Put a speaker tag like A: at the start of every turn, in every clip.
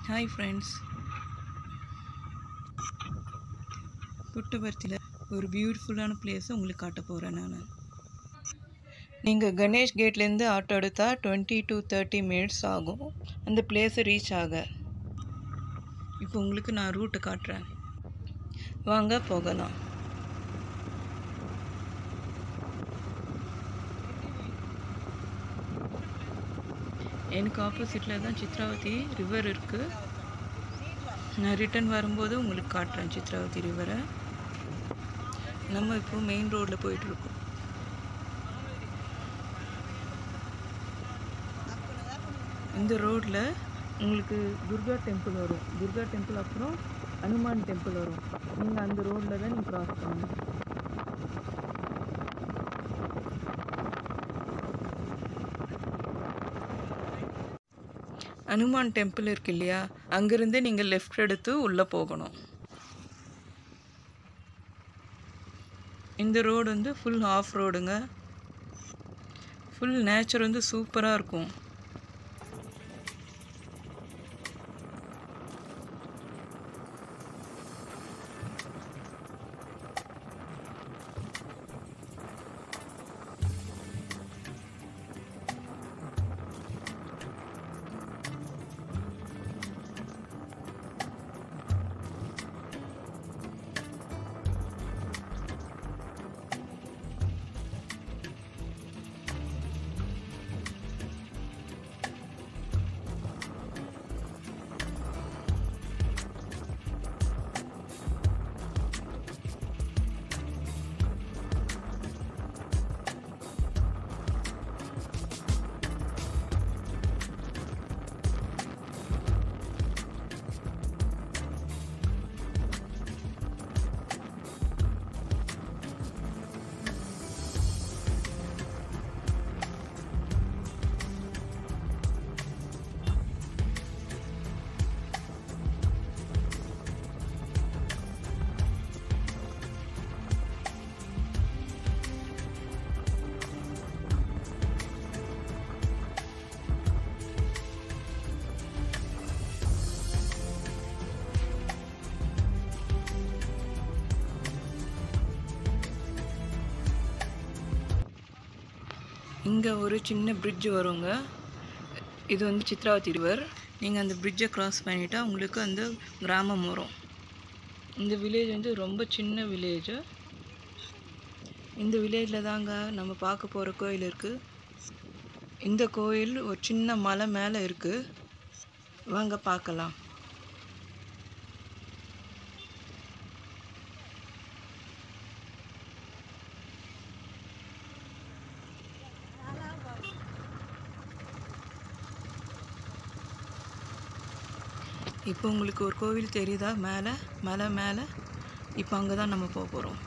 A: Hi friends, புட்டபர்த்தியில் ஒரு பியூட்டிஃபுல்லான பிளேஸை உங்களுக்கு காட்ட போகிறேன். நீங்கள் கணேஷ் கேட்லேருந்து ஆட்டோ எடுத்தால் 20 to 30 minutes ஆகும் அந்த பிளேஸை ரீச் ஆக. இப்போ உங்களுக்கு நான் ரூட்டை காட்டுறேன், வாங்க போகலாம். எனக்கு ஆப்போசிட்டில் தான் சித்ராவதி ரிவர் இருக்குது. நான் ரிட்டன் வரும்போது உங்களுக்கு காட்டுறேன் சித்ராவதி ரிவரை. நம்ம இப்போ மெயின் ரோடில் போயிட்டுருக்கோம். இந்த ரோட்டில் உங்களுக்கு துர்கா டெம்பிள் வரும். துர்கா டெம்பிள் அப்புறம் ஹனுமான் டெம்பிள் வரும். நீங்கள் அந்த ரோட்டில் தான் நீங்கள் கிராஸ் பண்ணணும். ஹனுமான் டெம்பிள் இருக்கு இல்லையா, அங்கேருந்து நீங்கள் லெஃப்ட் எடுத்து உள்ளே போகணும். இந்த ரோடு வந்து ஃபுல் ஆஃப் ரோடுங்க. ஃபுல் நேச்சர் வந்து சூப்பராக இருக்கும். இங்கே ஒரு சின்ன பிரிட்ஜ் வருங்க. இது வந்து சித்ராவதி ரிவர். நீங்கள் அந்த பிரிட்ஜை க்ராஸ் பண்ணிட்டா உங்களுக்கு அந்த கிராமம் வரும். இந்த வில்லேஜ் வந்து ரொம்ப சின்ன வில்லேஜ். இந்த வில்லேஜில் தாங்க நம்ம பார்க்க போகிற கோயில் இருக்குது. இந்த கோயில் ஒரு சின்ன மலை மேலே இருக்குது, வாங்க பார்க்கலாம். இப்போ உங்களுக்கு ஒரு கோவில் தெரியுதா மேலே, மலை மேலே? இப்போ அங்கே தான் நம்ம போக போகிறோம்.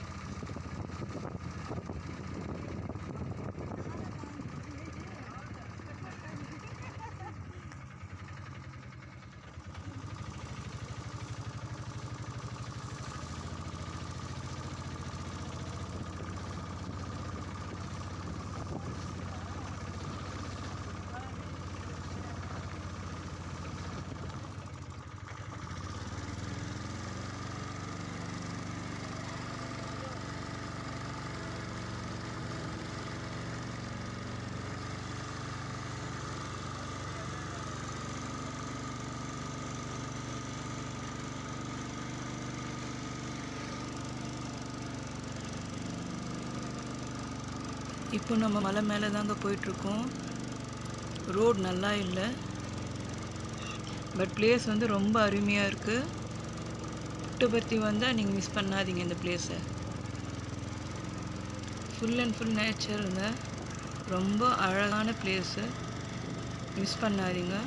A: இப்போ நம்ம மலை மேலே தாங்க போயிட்டுருக்கோம். ரோடு நல்லா இல்லை, பட் பிளேஸ் வந்து ரொம்ப அருமையாக இருக்குது. புட்டபர்த்தி வந்தால் நீங்கள் மிஸ் பண்ணாதீங்க இந்த பிளேஸை. ஃபுல் அண்ட் ஃபுல் நேச்சருங்க, ரொம்ப அழகான பிளேஸு, மிஸ் பண்ணாதீங்க.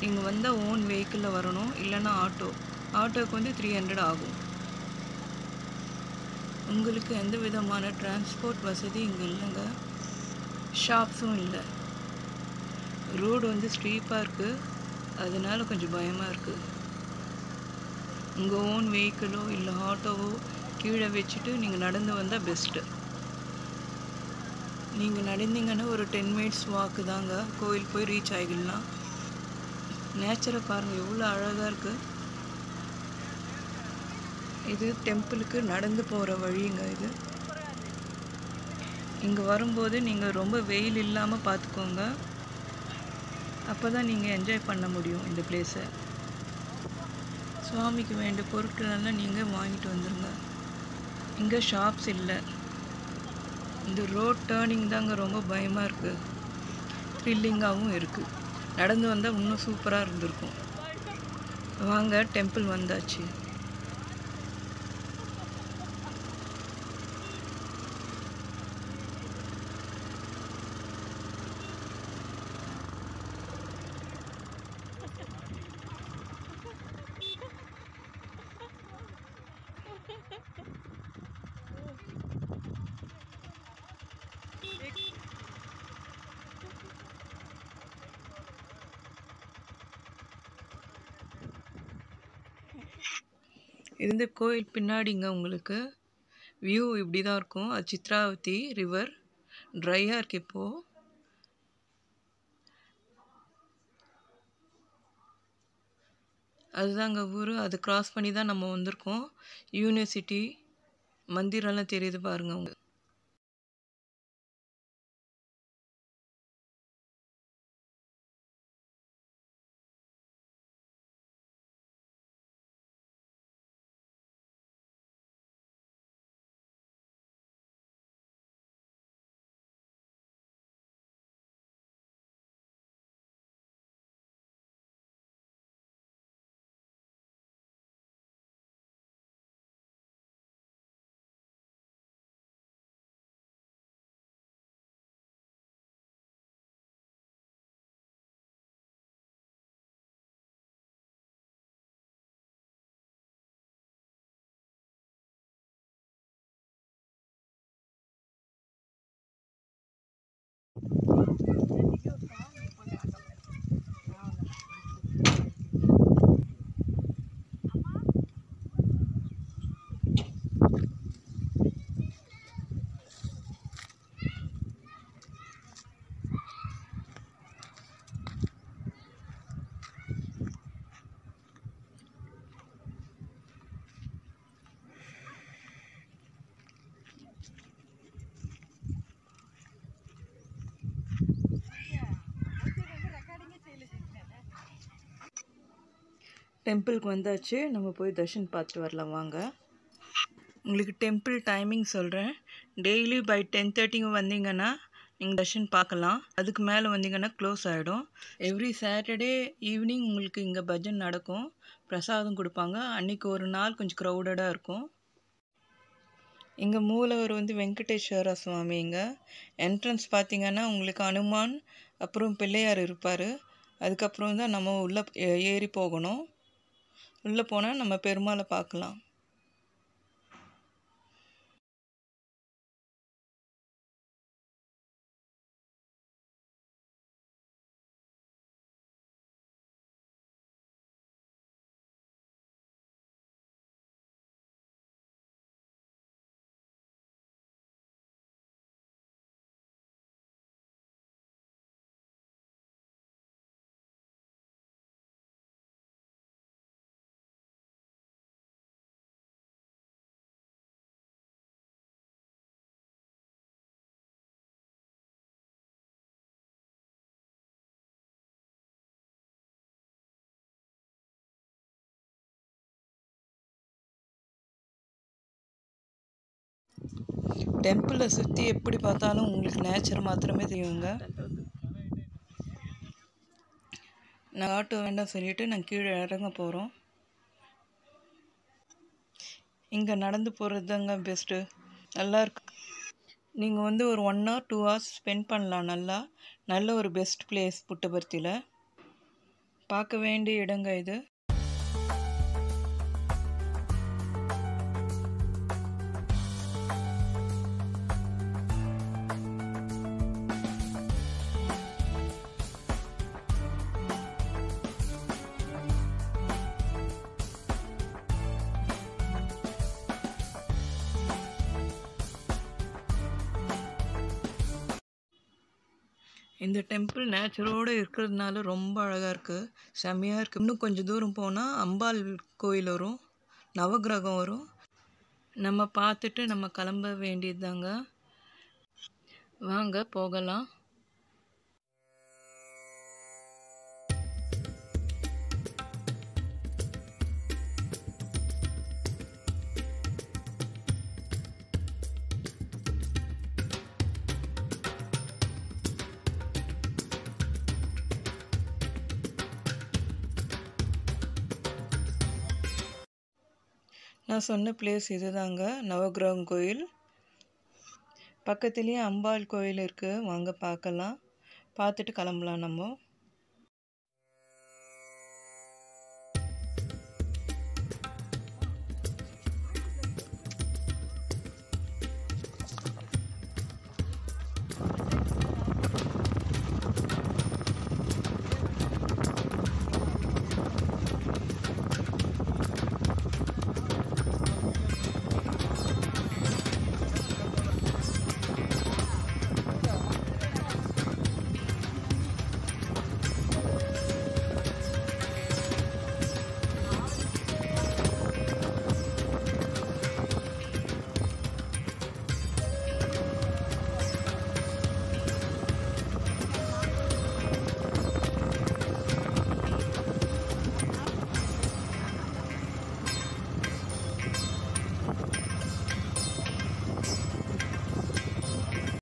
A: நீங்கள் வந்தால் ஓன் வெஹிக்கிளில் வரணும், இல்லைன்னா ஆட்டோவுக்கு வந்து 300 ஆகும். உங்களுக்கு எந்த விதமான டிரான்ஸ்போர்ட் வசதி இங்கே இல்லைங்க, ஷாப்ஸும் இல்லை. ரோடு வந்து ஸ்டீப்பாக இருக்குது, அதனால கொஞ்சம் பயமாக இருக்குது. உங்கள் ஓன் வெஹிக்கிளோ இல்லை ஆட்டோவோ கீழே வச்சுட்டு நீங்கள் நடந்து வந்தால் பெஸ்ட்டு. நீங்கள் நடந்தீங்கன்னா ஒரு 10 minutes வாக்கு தாங்க, கோயில் போய் ரீச் ஆகிடலாம். நேச்சரை பாருங்கள் எவ்வளோ அழகாக இருக்குது. இது டெம்பிளுக்கு நடந்து போகிற வழிங்க. இது இங்கே வரும்போது நீங்கள் ரொம்ப வெயில் இல்லாமல் பார்த்துக்கோங்க. அப்போ தான் நீங்கள் என்ஜாய் பண்ண முடியும் இந்த பிளேஸை. சுவாமிக்கு வேண்டிய பொருட்களெல்லாம் நீங்கள் வாங்கிட்டு வந்துடுங்க. இங்கே ஷாப்ஸ் இல்லை. இந்த ரோட் டேர்னிங் தாங்க ரொம்ப பயமாக இருக்குது. த்ரில்லிங்காகவும் இருக்குது. நடந்து வந்தால் இன்னும் சூப்பராக இருந்திருக்கும். வாங்க, டெம்பிள் வந்தாச்சு. இந்த கோயில் பின்னாடிங்க உங்களுக்கு வியூ இப்படி தான் இருக்கும். அது சித்ராவதி ரிவர் ட்ரையாக இருக்கு இப்போது. அதுதாங்க ஊர். அது கிராஸ் பண்ணி தான் நம்ம வந்திருக்கோம். யூனிவர்சிட்டி மந்திரெல்லாம் தெரியுது பாருங்க உங்களுக்கு. டெம்பிளுக்கு வந்தாச்சு. நம்ம போய் தர்ஷன் பார்த்துட்டு வரலாம் வாங்க. உங்களுக்கு டெம்பிள் டைமிங் சொல்கிறேன். டெய்லி பை 10:30 வந்தீங்கன்னா நீங்கள் தர்ஷன் பார்க்கலாம். அதுக்கு மேலே வந்தீங்கன்னா க்ளோஸ் ஆகிடும். எவ்ரி சாட்டர்டே ஈவினிங் உங்களுக்கு இங்கே பஜன் நடக்கும். பிரசாதம் கொடுப்பாங்க. அன்றைக்கி ஒரு நாள் கொஞ்சம் க்ரௌடடாக இருக்கும். இங்கே மூலவர் வெங்கடேஸ்வர சுவாமி. இங்கே என்ட்ரன்ஸ் பார்த்தீங்கன்னா உங்களுக்கு அனுமான் அப்புறம் பிள்ளையார் இருப்பார். அதுக்கப்புறம் தான் நம்ம உள்ளே ஏறி போகணும். உள்ளே போனால் நம்ம பெருமாளை பார்க்கலாம். டெம்பிளை சுற்றி எப்படி பார்த்தாலும் உங்களுக்கு நேச்சர் மாத்திரமே தெரியுங்க. நான் ஆட்டோ வேண்டாம் சொல்லிவிட்டு நான் கீழே இறங்க போகிறோம். இங்கே நடந்து போகிறது தாங்க பெஸ்ட்டு. நல்லாயிருக்கு. நீங்கள் ஒரு 1 or 2 hours ஸ்பெண்ட் பண்ணலாம். நல்ல ஒரு பெஸ்ட் பிளேஸ் புட்டபர்த்தியில். பார்க்க வேண்டிய இடங்க இது. இந்த டெம்பிள் நேச்சரோடு இருக்கிறதுனால ரொம்ப அழகாக இருக்குது, செம்மையாக இருக்குது. இன்னும் கொஞ்சம் தூரம் போனால் அம்பாள் கோயில் வரும், நவகிரகம் வரும். நம்ம பார்த்துட்டு நம்ம கிளம்ப வேண்டியது தாங்க. வாங்க போகலாம். நான் சொன்ன பிளேஸ் இது தாங்க, நவகிரகம் கோயில். பக்கத்துலேயே அம்பாள் கோயில் இருக்குது, வாங்க பார்க்கலாம், பார்த்துட்டு கிளம்பலாம் நம்ம.